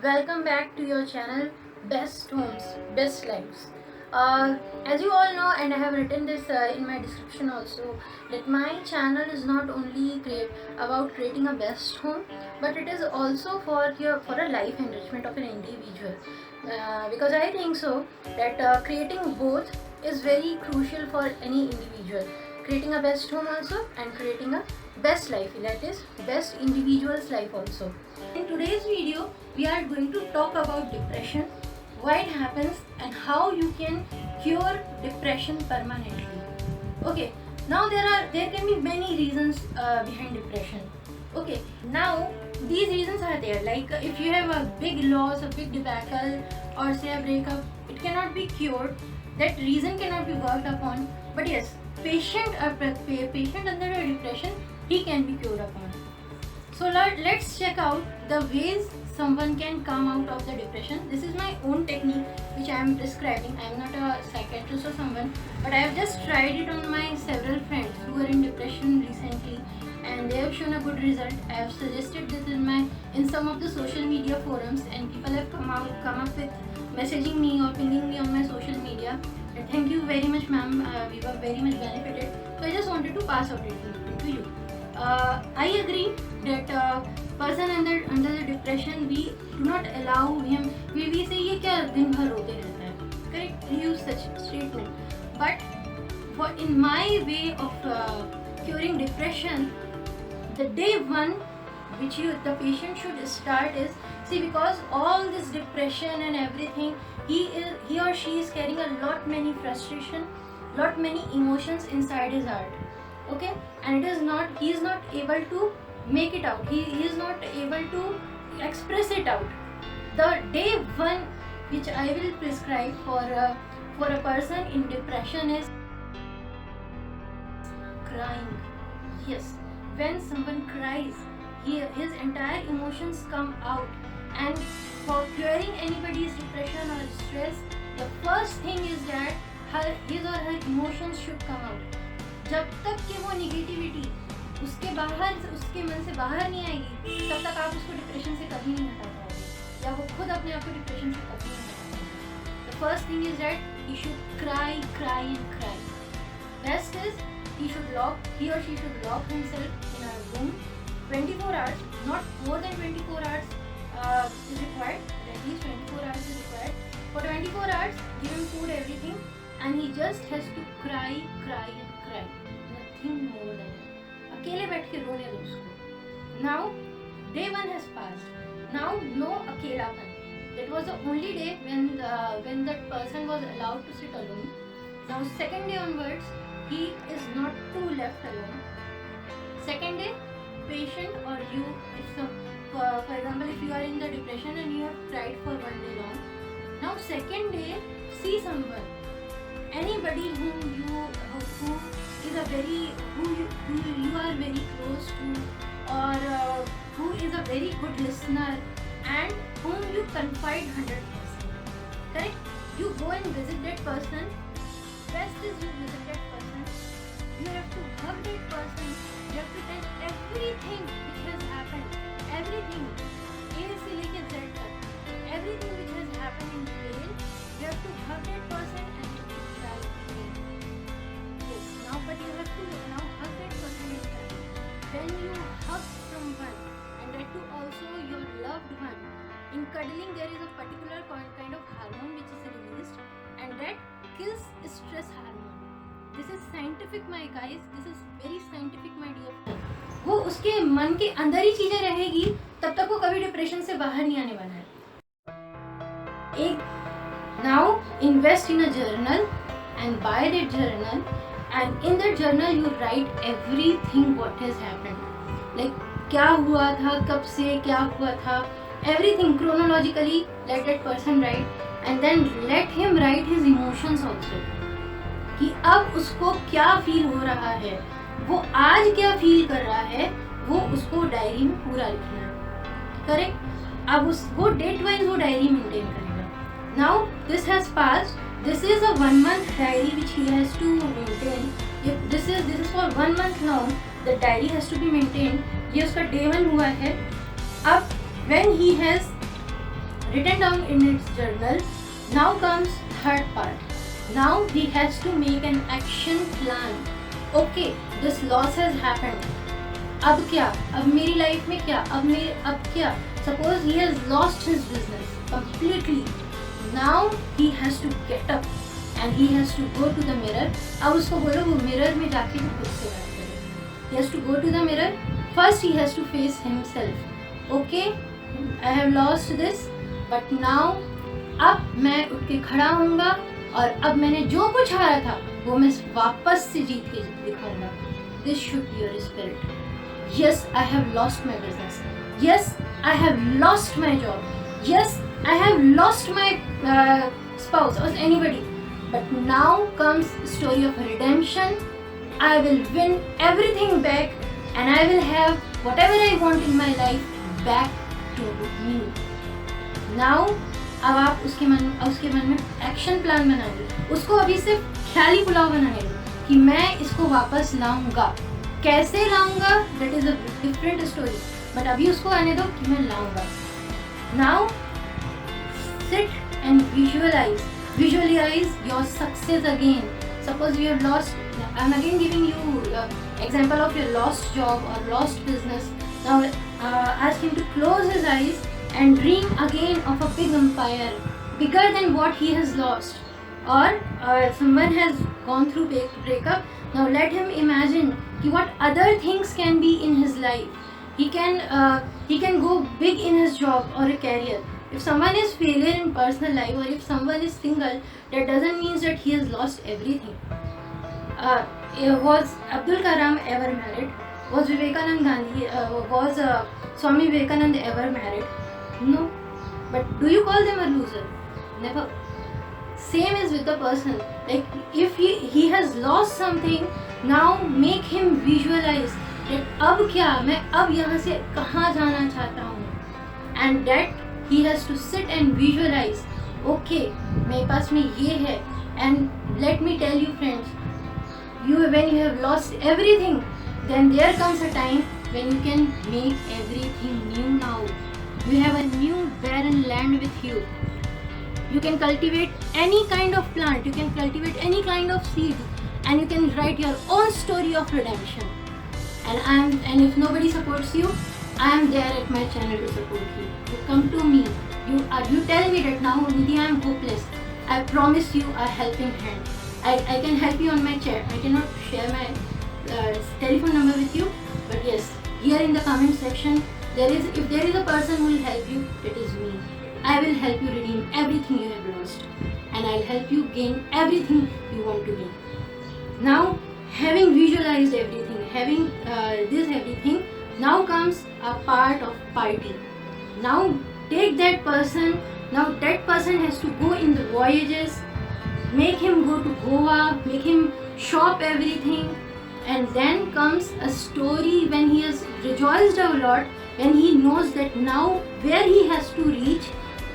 Welcome back to your channel Best Homes, Best Lives. As you all know, and I have written this in my description also, that my channel is not only about creating a best home, but it is also for a life enrichment of an individual. Because I think so that creating both is very crucial for any individual. Creating a best home also and creating a best life, that is best individual's life also. In today's video, we are going to talk about depression, why it happens, and how you can cure depression permanently. Okay, now there can be many reasons behind depression. Okay, now these reasons are there. Like if you have a big loss, a big debacle, or say a breakup, it cannot be cured. That reason cannot be worked upon. But yes, patient under a depression, he can be cured upon. So let's check out the ways someone can come out of the depression. This is my own technique which I am prescribing. I am not a psychiatrist or someone, but I have just tried it on my several friends who are in depression recently, and they have shown a good result. I have suggested this in some of the social media forums, and people have come up with messaging me or pinging me on my social media. And thank you very much, ma'am. We were very much benefited. So I just wanted to pass out it to you. I agree that person under the depression, we do not allow him. We say ये क्या दिन भर रोते रहता है. Correct? We use such statement. But in my way of curing depression, the day one which the patient should start is, see, because all this depression and everything, he or she is carrying a lot many frustration, lot many emotions inside his heart. Okay, and he is not able to make it out. He is not able to express it out. The day one which I will prescribe for a person in depression is crying. Yes, when someone cries, his entire emotions come out. And for curing anybody's depression or stress, the first thing is that his or her emotions should come out. जब तक कि वो negativity उसके मन से बाहर नहीं आएगी, तब तक आप उसको डिप्रेशन से कभी नहीं हटा पाओगे, या वो खुद अपने आप को डिप्रेशन से कभी नहीं हटा पाएगा. The first thing is that he should cry and cry. Best is he or she should lock himself in a room 24 hours, not more than 24 hours is required, at least 24 hours is required. For 24 hours, give him food, everything, and he just has to cry and cry. Nothing more than that. अकेले बैठ के रोने दो उसको. Now, day one has passed. Now, no अकेलापन. That was the only day when that person was allowed to sit alone. Now, second day onwards, he is not to left alone. Second day, patient or you, for example, if you are in the depression and you have cried for one day long, now second day, see someone, anybody who you are very close to, or who is a very good listener and whom you confide 100%. Correct? You go and visit that person. Best is you visit that person. You have to hug that person. You have to tell everything which has happened. Everything. A से लेके Z तक. Everything which has happened in detail. You have to hug that person and you have to cry again. Yes. But you have to now hug that person in cry. When you hug someone, and that too also your loved one, in cuddling there is a particular kind of hormone which is released, and that kills stress hormone. This is scientific, my guys. This is very scientific, my dear friend. वो उसके मन के अंदर ही चीजें रहेगी, तब तक वो कभी डिप्रेशन से बाहर नहीं आने वाला है. Now invest in a journal and buy that journal, and in that journal you write everything what has happened. Like क्या हुआ था, कब से क्या हुआ था, everything chronologically let that person write, and then let him write his emotions also. कि अब उसको क्या फील हो रहा है, वो आज क्या फील कर रहा है, वो उसको डायरी में पूरा लिखना है. करेक्ट? अब वो डेट वाइज वो डायरी मेंटेन करेगा. Now this has passed. This is a 1 month diary which he has to maintain. This is for 1 month long. The diary has to be maintained. ये उसका day 1 हुआ है. अब when he has written down in its journal. Now comes third part. Now he has to make an action plan. Okay, this loss has happened. अब क्या? अब मेरी life में क्या? अब क्या? Suppose he has lost his business completely. Now he has to get up and he has to go to the mirror. अब उसको बोलो वो मिरर में जाके वो खुद से बात करे. He has to go to the mirror. First he has to face himself. Okay, I have lost this, but now अब मैं उठ के खड़ा होऊंगा और अब मैंने जो कुछ हारा था वो मैं वापस से जीत के दिखाऊंगा. This should be your spirit. Yes, I have lost my business. Yes, I have lost my job. Yes, I have lost my spouse or anybody. But now comes story of redemption. I will win everything back and I will have whatever I want in my life back to me. Now अब आप उसके मन में action plan बनाइए. उसको अभी सिर्फ ख्याली पुलाव बनाने दो कि मैं इसको वापस लाऊंगा. कैसे लाऊंगा, that is a different story, but अभी उसको आने दो कि मैं लाऊंगा. Now sit and visualise your success again. Suppose you have lost, I am again giving you example of your lost job or lost business. Now ask him to close his eyes and dream again of a big empire bigger than what he has lost, or someone has gone through breakup. Now let him imagine what other things can be in his life. He can go big in his job or a career. If someone is failure in personal life or if someone is single, that doesn't mean that he has lost everything. Was Abdul Kalam ever married? Was Vivekanand Gandhi, was Swami Vivekanand ever married? No. But do you call them a loser? Never. Same is with the person. Like if he has lost something, now make him visualize that अब क्या, मैं अब यहाँ से कहाँ जाना चाहता हूँ. And that he has to sit and visualize. Okay, मेरे पास में ये है. And let me tell you friends, when you have lost everything, then there comes a time when you can make everything new now. You have a new barren land with you. You can cultivate any kind of plant, you can cultivate any kind of seed, and you can write your own story of redemption. And if nobody supports you, I am there at my channel to support you. You come to me. You tell me that now, Nidhi, I am hopeless. I promise you a helping hand. I can help you on my chat. I cannot share my telephone number with you, but yes, here in the comment section, if there is a person who will help you, it is me. I will help you redeem everything you have lost, and I'll help you gain everything you want to gain. Now, having visualized everything, having this everything, now comes a part of party. Now take that person. Now that person has to go in the voyages. Make him go to Goa. Make him shop everything. And then comes a story when he has rejoiced a lot, when he knows that now where he has to reach.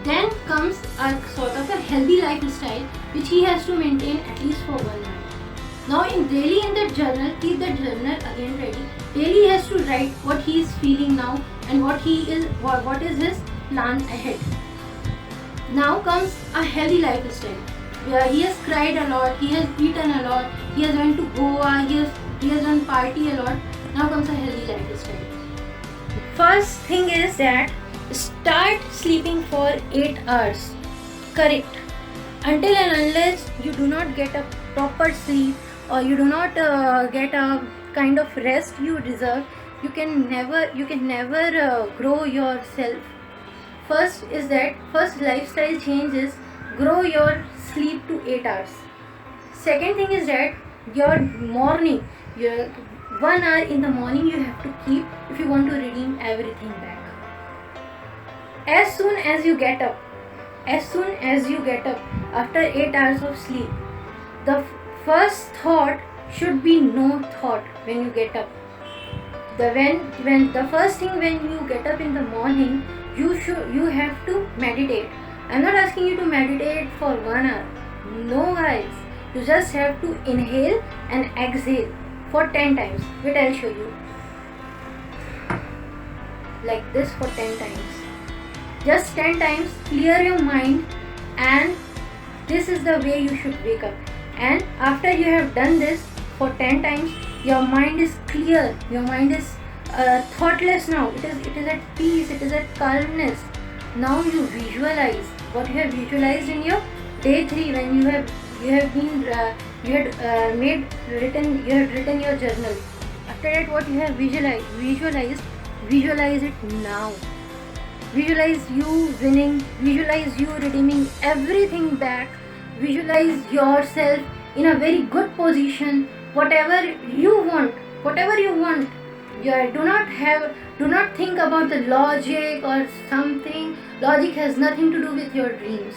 Then comes a sort of a healthy lifestyle which he has to maintain at least for 1 month. Now in that journal, keep that journal again ready. Daily he has to write what he is feeling now and what is his plan ahead. Now comes a healthy lifestyle. Where he has cried a lot, he has eaten a lot, he has went to Goa, he has done party a lot. Now comes a healthy lifestyle. First thing is that start sleeping for 8 hours. Correct. Until and unless you do not get a proper sleep or you do not get a kind of rest you deserve, you can never grow yourself. First lifestyle change is grow your sleep to 8 hours. Second thing is that your morning, your 1 hour in the morning you have to keep if you want to redeem everything back. As soon as you get up after 8 hours of sleep, the first thought should be no thought when you get up. When the first thing when you get up in the morning, you have to meditate. I'm not asking you to meditate for 1 hour. No guys, you just have to inhale and exhale for 10 times. Wait, I'll show you. Like this for 10 times. Just 10 times, clear your mind, and this is the way you should wake up. And after you have done this for 10 times, your mind is clear, your mind is thoughtless now. It is at peace, it is at calmness. Now you visualize what you have visualized in your day 3 when you have been you had written your journal. After that, what you have visualize it now. Visualize you winning, visualize you redeeming everything back, visualize yourself in a very good position, whatever you want. Do not think about the logic or something. Logic has nothing to do with your dreams.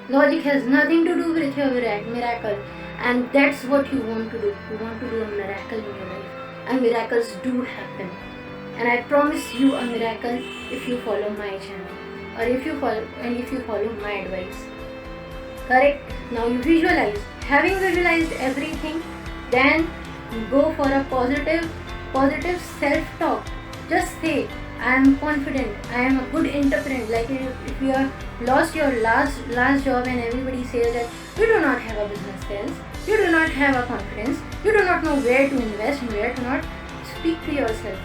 Logic has nothing to do with your miracle. And that's what you want to do. You want to do a miracle in your life. And miracles do happen. And I promise you a miracle if you follow my channel, or if you follow my advice. Correct? Now you visualize. Having visualized everything, then go for a positive self-talk. Just say, I am confident, I am a good entrepreneur. Like if you have lost your last job and everybody says that you do not have a business sense, you do not have a confidence, you do not know where to invest and where to not, speak to yourself.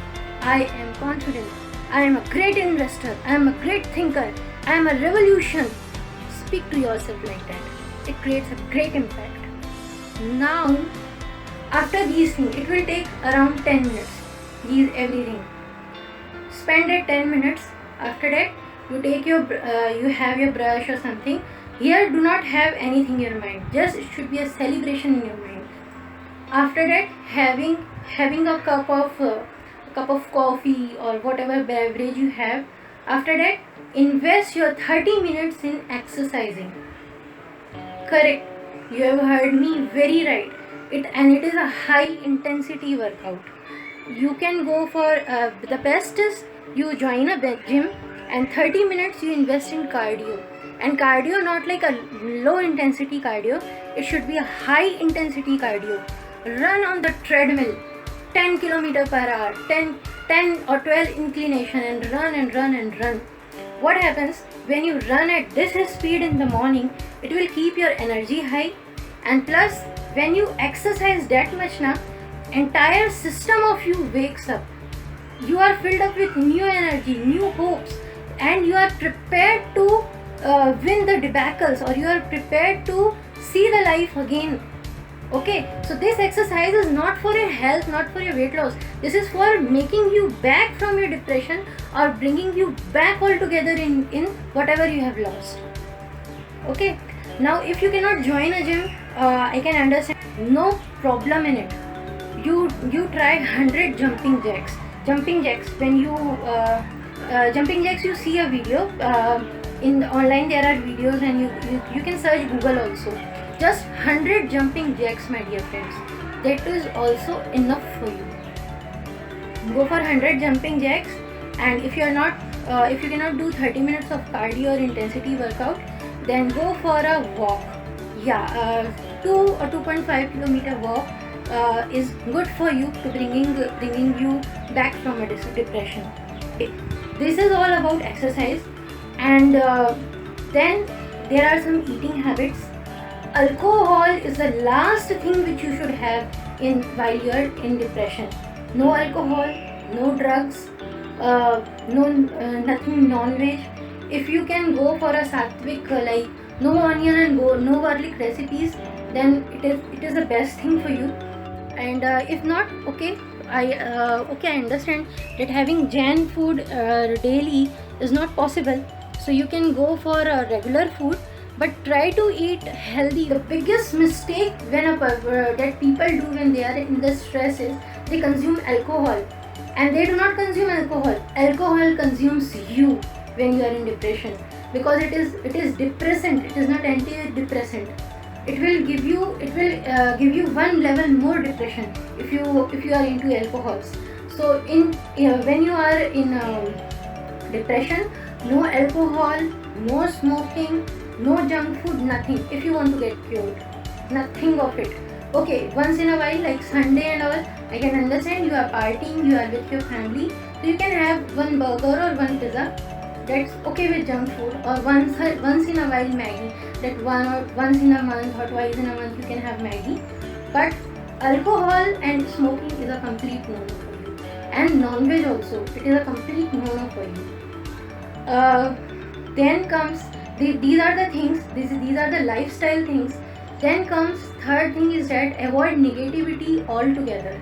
I am confident, I am a great investor, I am a great thinker, I am a revolution. Speak to yourself like that. It creates a great impact. Now, after these things, it will take around 10 minutes. Everything. Spend it 10 minutes. After that, you take you have your brush or something. Here, do not have anything in your mind. Just it should be a celebration in your mind. After that, having a cup of coffee or whatever beverage you have. After that, invest your 30 minutes in exercising. Correct. You have heard me very right. It is a high intensity workout. You can go for the best is you join a gym and 30 minutes you invest in cardio. And cardio, not like a low intensity cardio, it should be a high intensity cardio. Run on the treadmill 10 km per hour, 10 or 12 inclination, and run. What happens when you run at this speed in the morning? It will keep your energy high, and plus when you exercise that much now, entire system of you wakes up. You are filled up with new energy, new hopes, and you are prepared to win the debacles, or you are prepared to see the life again. Okay, so this exercise is not for your health, not for your weight loss. This is for making you back from your depression, or bringing you back altogether in whatever you have lost. Okay, now if you cannot join a gym, I can understand, no problem in it. You try 100 jumping jacks. When you jumping jacks, you see a video in online. There are videos, and you can search Google also. Just 100 jumping jacks, my dear friends. That is also enough for you. Go for 100 jumping jacks, and if you cannot do 30 minutes of cardio or intensity workout, then go for a walk. 2 or 2.5 kilometer walk is good for you to bringing you back from a depression. Okay. This is all about exercise, and then there are some eating habits. Alcohol is the last thing which you should have while you are in depression. No alcohol, no drugs, nothing non-veg. If you can go for a sattvic, like no onion and no garlic recipes, then it is the best thing for you. And if not, okay, I understand that having Jain food daily is not possible. So you can go for a regular food, but try to eat healthy. The biggest mistake that people do when they are in the stress is they consume alcohol, and they do not consume alcohol. Alcohol consumes you when you are in depression, because it is depressant. It is not antidepressant. It will give you one level more depression if you are into alcohols. So when you are in depression, no alcohol, no smoking, no junk food, nothing. If you want to get cured, nothing of it. Okay, once in a while, like Sunday and all, I can understand you are partying, you are with your family, so you can have one burger or one pizza. that's okay with junk food, or once in a while Maggie, that once in a month or twice in a month you can have Maggie. But alcohol and smoking is a complete no-no for you, and non-veg also, it is a complete no-no for you. Then comes these are the things, these are the lifestyle things. Then comes third thing is that avoid negativity altogether.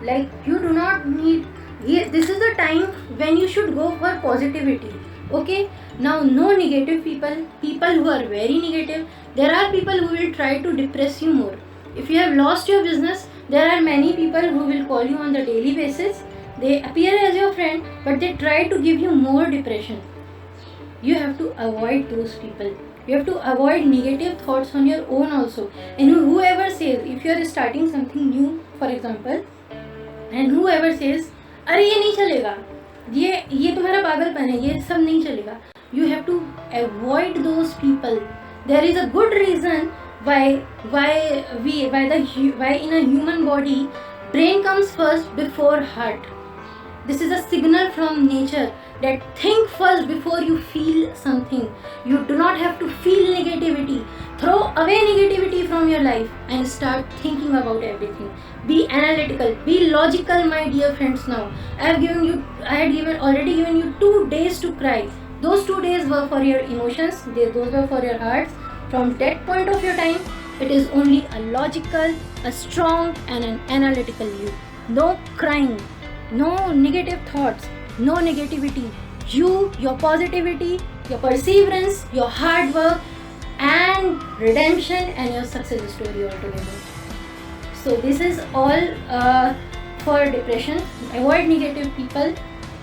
Like, you do not need, this is the time when you should go for positivity. Okay, now no negative people who are very negative. There are people who will try to depress you more. If you have lost your business, there are many people who will call you on the daily basis. They appear as your friend, but they try to give you more depression. You have to avoid those people. You have to avoid negative thoughts on your own also. And whoever says, if you are starting something new, for example, and whoever says, अरे ये नहीं चलेगा, ये तुम्हारा पागलपन है, ये सब नहीं चलेगा, you have to avoid those people. There is a good reason why in a human body brain comes first before heart. This is a signal from nature that think first before you feel something. You do not have to feel negativity. Throw away negativity from your life and start thinking about everything. Be analytical, be logical, my dear friends. Now I had already given you 2 days to cry. Those 2 days were for your emotions, those were for your hearts. From that point of your time, it is only a logical, a strong and an analytical you. No crying, no negative thoughts, no negativity. You, your positivity, your perseverance, your hard work and redemption and your success story altogether. So this is all for depression. Avoid negative people.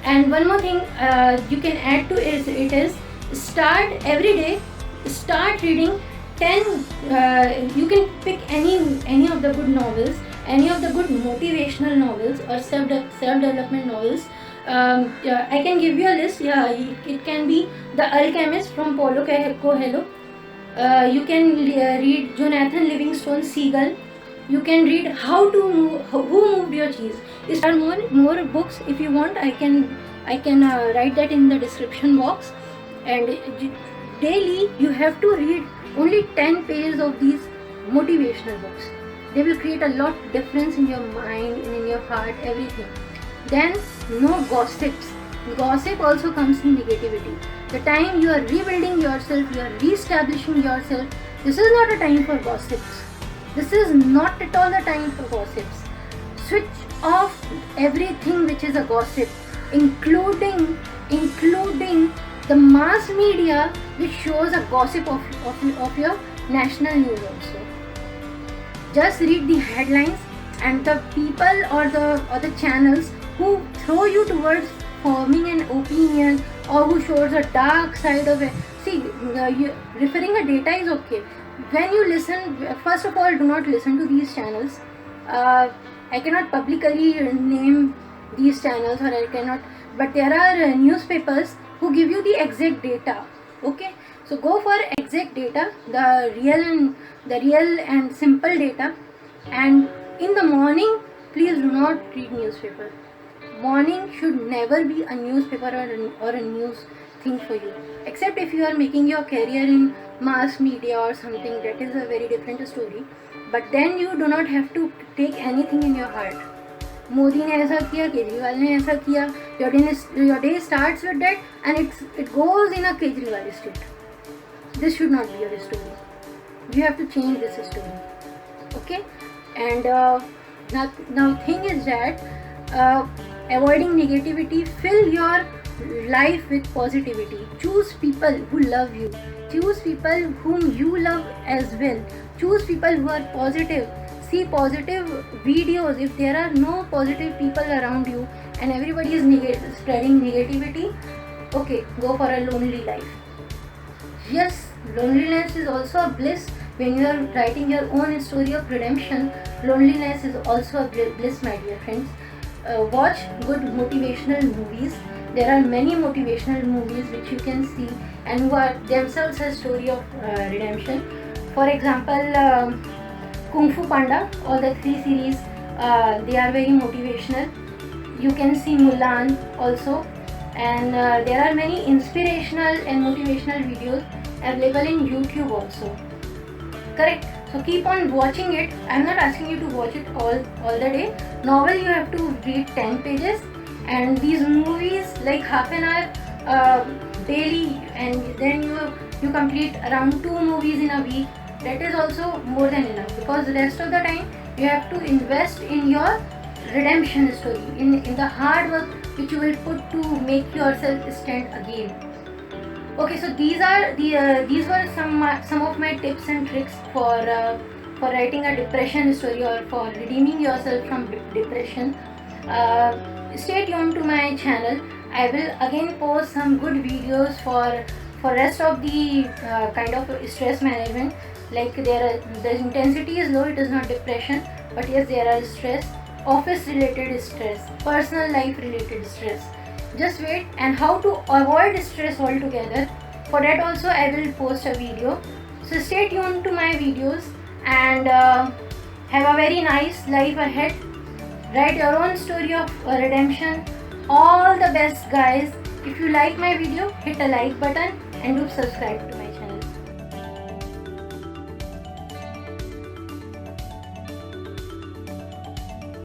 And one more thing you can add to it is start every day, start reading 10, you can pick any of the good novels, any of the good motivational novels or self-development novels. I can give you a list. Yeah, it can be The Alchemist from Paulo Coelho. You can read Jonathan Livingstone Seagull. You can read Who Moved Your Cheese. If there are more books, if you want, I can write that in the description box. And daily you have to read only 10 pages of these motivational books. They will create a lot of difference in your mind and in your heart, everything. Then no gossips. Gossip also comes in negativity. The time you are rebuilding yourself, you are re-establishing yourself, this is not a time for gossips. This is not at all the time for gossips. Switch off everything which is a gossip, including the mass media which shows a gossip of your national news also. Just read the headlines, and the people or the channels who throw you towards forming an opinion or who shows a dark side of it. See, referring a data is okay. When you listen, first of all, do not listen to these channels. I cannot publicly name these channels, or I cannot, but there are newspapers who give you the exact data. Okay, so go for exact data, the real and simple data. And in the morning, please do not read newspaper. Morning should never be a newspaper or a news thing for you, except if you are making your career in mass media or something. That is a very different story. But then you do not have to take anything in your heart. Modi ने ऐसा किया, केजरीवाल ने ऐसा किया. Your day starts with that, and it goes in a Kejriwal state. This should not be your story. You have to change this story. Okay, and now thing is that avoiding negativity, fill your life with positivity. Choose people who love you. Choose people whom you love as well. Choose people who are positive. See positive videos. If there are no positive people around you and everybody is spreading negativity, okay, go for a lonely life. Yes, loneliness is also a bliss. When you are writing your own story of redemption, loneliness is also a bliss, my dear friends. Watch good motivational movies. There are many motivational movies which you can see and who are themselves a story of redemption. For example, Kung Fu Panda, all the 3 series, they are very motivational. You can see Mulan also. and there are many inspirational and motivational videos available in YouTube also. Correct? So keep on watching it. I'm not asking you to watch it all the day. Novel you have to read 10 pages, and these movies like half an hour daily, and then you complete around 2 movies in a week. That is also more than enough, because the rest of the time you have to invest in your redemption story, in the hard work which you will put to make yourself stand again. Okay, so these were some of my tips and tricks for writing a depression story, or for redeeming yourself from depression. Stay tuned to my channel. I will again post some good videos for rest of the kind of stress management. Like the intensity is low, it is not depression, but yes, there are stress, office related stress, personal life related stress. Just wait, and how to avoid stress altogether, for that also I will post a video. So stay tuned to my videos, and have a very nice life ahead. Write your own story of redemption. All the best, guys. If you like my video, hit the like button and do subscribe to my